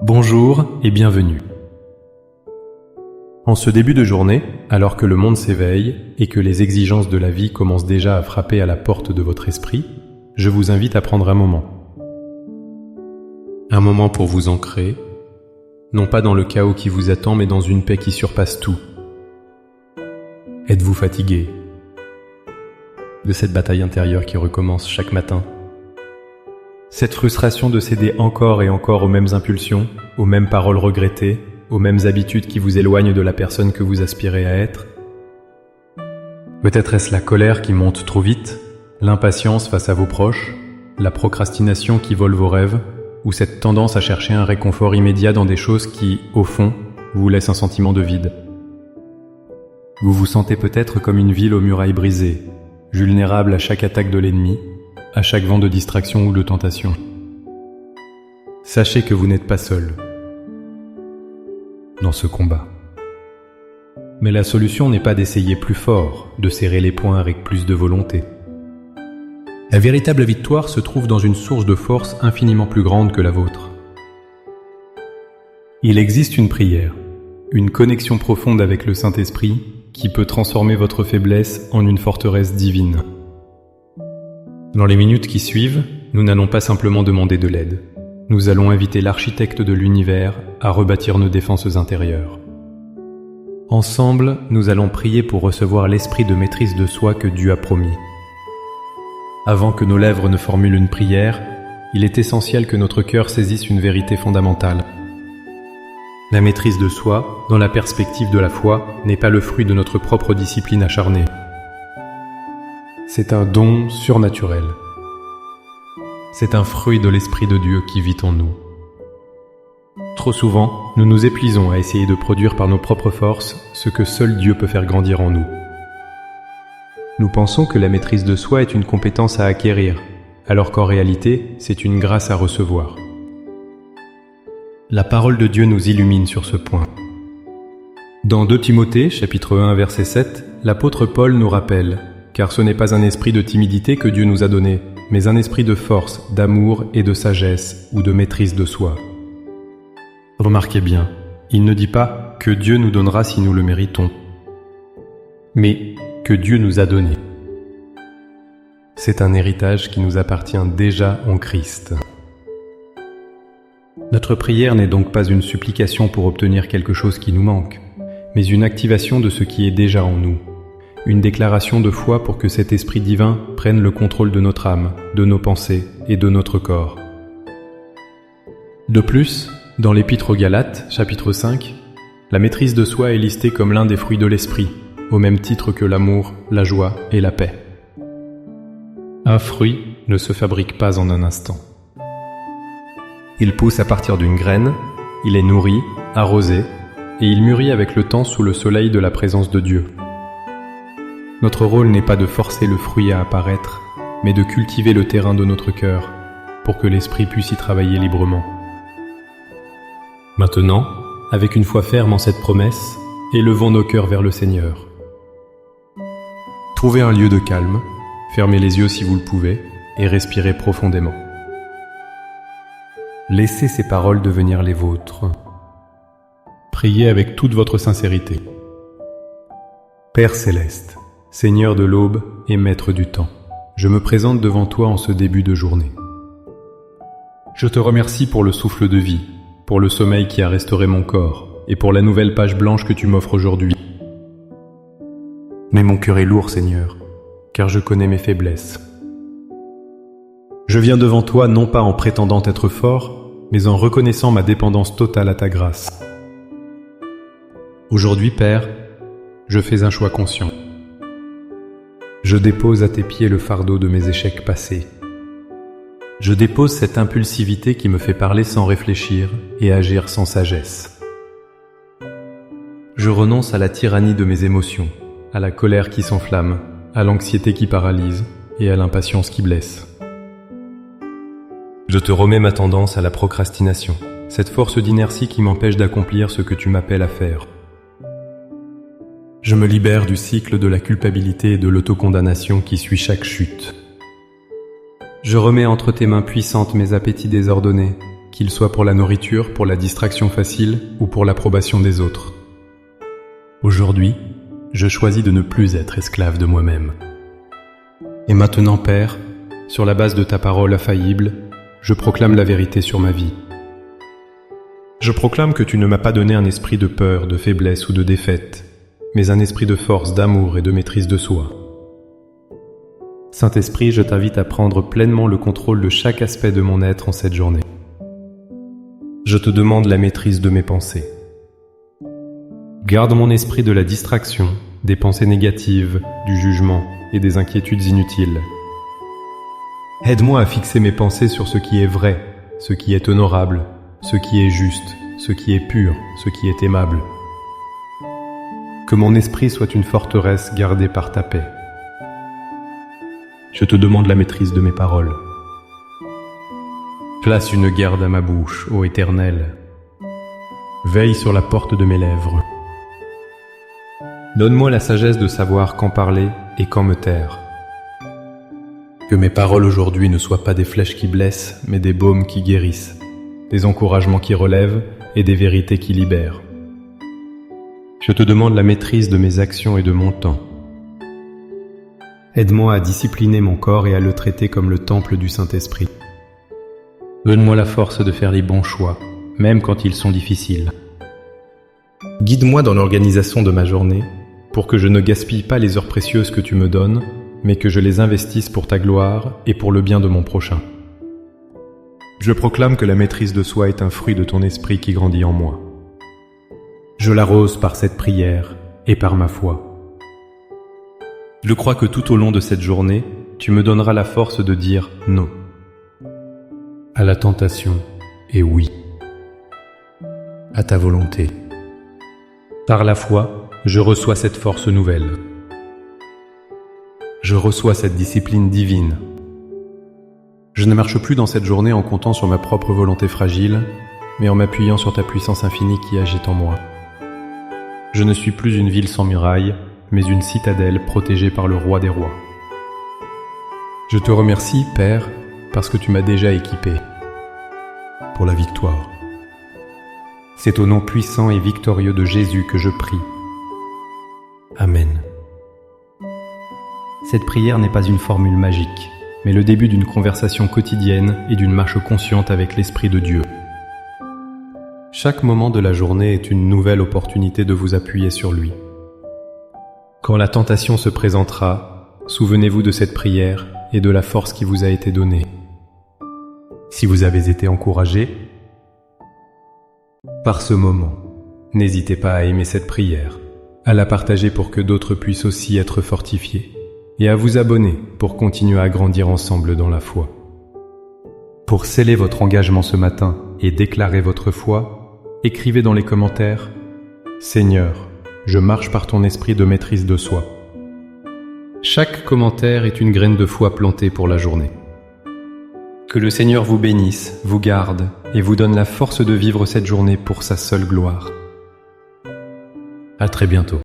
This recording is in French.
Bonjour et bienvenue. En ce début de journée, alors que le monde s'éveille et que les exigences de la vie commencent déjà à frapper à la porte de votre esprit, je vous invite à prendre un moment. Un moment pour vous ancrer, non pas dans le chaos qui vous attend, mais dans une paix qui surpasse tout. Êtes-vous fatigué de cette bataille intérieure qui recommence chaque matin? Cette frustration de céder encore et encore aux mêmes impulsions, aux mêmes paroles regrettées, aux mêmes habitudes qui vous éloignent de la personne que vous aspirez à être? Peut-être est-ce la colère qui monte trop vite, l'impatience face à vos proches, la procrastination qui vole vos rêves, ou cette tendance à chercher un réconfort immédiat dans des choses qui, au fond, vous laissent un sentiment de vide. Vous vous sentez peut-être comme une ville aux murailles brisées, vulnérable à chaque attaque de l'ennemi, à chaque vent de distraction ou de tentation. Sachez que vous n'êtes pas seul dans ce combat. Mais la solution n'est pas d'essayer plus fort, de serrer les poings avec plus de volonté. La véritable victoire se trouve dans une source de force infiniment plus grande que la vôtre. Il existe une prière, une connexion profonde avec le Saint-Esprit qui peut transformer votre faiblesse en une forteresse divine. Dans les minutes qui suivent, nous n'allons pas simplement demander de l'aide. Nous allons inviter l'architecte de l'univers à rebâtir nos défenses intérieures. Ensemble, nous allons prier pour recevoir l'esprit de maîtrise de soi que Dieu a promis. Avant que nos lèvres ne formulent une prière, il est essentiel que notre cœur saisisse une vérité fondamentale. La maîtrise de soi, dans la perspective de la foi, n'est pas le fruit de notre propre discipline acharnée. C'est un don surnaturel. C'est un fruit de l'Esprit de Dieu qui vit en nous. Trop souvent, nous nous épuisons à essayer de produire par nos propres forces ce que seul Dieu peut faire grandir en nous. Nous pensons que la maîtrise de soi est une compétence à acquérir, alors qu'en réalité, c'est une grâce à recevoir. La parole de Dieu nous illumine sur ce point. Dans 2 Timothée, chapitre 1, verset 7, l'apôtre Paul nous rappelle « Car ce n'est pas un esprit de timidité que Dieu nous a donné, mais un esprit de force, d'amour et de sagesse ou de maîtrise de soi. » Remarquez bien, il ne dit pas que Dieu nous donnera si nous le méritons, mais que Dieu nous a donné. C'est un héritage qui nous appartient déjà en Christ. Notre prière n'est donc pas une supplication pour obtenir quelque chose qui nous manque, mais une activation de ce qui est déjà en nous. Une déclaration de foi pour que cet esprit divin prenne le contrôle de notre âme, de nos pensées et de notre corps. De plus, dans l'Épître aux Galates, chapitre 5, la maîtrise de soi est listée comme l'un des fruits de l'esprit, au même titre que l'amour, la joie et la paix. Un fruit ne se fabrique pas en un instant. Il pousse à partir d'une graine, il est nourri, arrosé, et il mûrit avec le temps sous le soleil de la présence de Dieu. Notre rôle n'est pas de forcer le fruit à apparaître, mais de cultiver le terrain de notre cœur, pour que l'esprit puisse y travailler librement. Maintenant, avec une foi ferme en cette promesse, élevons nos cœurs vers le Seigneur. Trouvez un lieu de calme, fermez les yeux si vous le pouvez, et respirez profondément. Laissez ces paroles devenir les vôtres. Priez avec toute votre sincérité. Père céleste, Seigneur de l'aube et Maître du temps, je me présente devant toi en ce début de journée. Je te remercie pour le souffle de vie, pour le sommeil qui a restauré mon corps et pour la nouvelle page blanche que tu m'offres aujourd'hui. Mais mon cœur est lourd, Seigneur, car je connais mes faiblesses. Je viens devant toi non pas en prétendant être fort, mais en reconnaissant ma dépendance totale à ta grâce. Aujourd'hui, Père, je fais un choix conscient. Je dépose à tes pieds le fardeau de mes échecs passés. Je dépose cette impulsivité qui me fait parler sans réfléchir et agir sans sagesse. Je renonce à la tyrannie de mes émotions, à la colère qui s'enflamme, à l'anxiété qui paralyse et à l'impatience qui blesse. Je te remets ma tendance à la procrastination, cette force d'inertie qui m'empêche d'accomplir ce que tu m'appelles à faire. Je me libère du cycle de la culpabilité et de l'autocondamnation qui suit chaque chute. Je remets entre tes mains puissantes mes appétits désordonnés, qu'il soit pour la nourriture, pour la distraction facile ou pour l'approbation des autres. Aujourd'hui, je choisis de ne plus être esclave de moi-même. Et maintenant, Père, sur la base de ta parole infaillible, je proclame la vérité sur ma vie. Je proclame que tu ne m'as pas donné un esprit de peur, de faiblesse ou de défaite, mais un esprit de force, d'amour et de maîtrise de soi. Saint-Esprit, je t'invite à prendre pleinement le contrôle de chaque aspect de mon être en cette journée. Je te demande la maîtrise de mes pensées. Garde mon esprit de la distraction, des pensées négatives, du jugement et des inquiétudes inutiles. Aide-moi à fixer mes pensées sur ce qui est vrai, ce qui est honorable, ce qui est juste, ce qui est pur, ce qui est aimable. Que mon esprit soit une forteresse gardée par ta paix. Je te demande la maîtrise de mes paroles. Place une garde à ma bouche, ô Éternel. Veille sur la porte de mes lèvres. Donne-moi la sagesse de savoir quand parler et quand me taire. Que mes paroles aujourd'hui ne soient pas des flèches qui blessent, mais des baumes qui guérissent, des encouragements qui relèvent et des vérités qui libèrent. Je te demande la maîtrise de mes actions et de mon temps. Aide-moi à discipliner mon corps et à le traiter comme le temple du Saint-Esprit. Donne-moi la force de faire les bons choix, même quand ils sont difficiles. Guide-moi dans l'organisation de ma journée, pour que je ne gaspille pas les heures précieuses que tu me donnes, mais que je les investisse pour ta gloire et pour le bien de mon prochain. Je proclame que la maîtrise de soi est un fruit de ton esprit qui grandit en moi. Je l'arrose par cette prière et par ma foi. Je crois que tout au long de cette journée, tu me donneras la force de dire non à la tentation et oui à ta volonté. Par la foi, je reçois cette force nouvelle. Je reçois cette discipline divine. Je ne marche plus dans cette journée en comptant sur ma propre volonté fragile, mais en m'appuyant sur ta puissance infinie qui agit en moi. Je ne suis plus une ville sans murailles, mais une citadelle protégée par le roi des rois. Je te remercie, Père, parce que tu m'as déjà équipé pour la victoire. C'est au nom puissant et victorieux de Jésus que je prie. Amen. Cette prière n'est pas une formule magique, mais le début d'une conversation quotidienne et d'une marche consciente avec l'Esprit de Dieu. Chaque moment de la journée est une nouvelle opportunité de vous appuyer sur lui. Quand la tentation se présentera, souvenez-vous de cette prière et de la force qui vous a été donnée. Si vous avez été encouragé par ce moment, n'hésitez pas à aimer cette prière, à la partager pour que d'autres puissent aussi être fortifiés, et à vous abonner pour continuer à grandir ensemble dans la foi. Pour sceller votre engagement ce matin et déclarer votre foi, écrivez dans les commentaires « Seigneur, je marche par ton esprit de maîtrise de soi ». Chaque commentaire est une graine de foi plantée pour la journée. Que le Seigneur vous bénisse, vous garde et vous donne la force de vivre cette journée pour sa seule gloire. À très bientôt.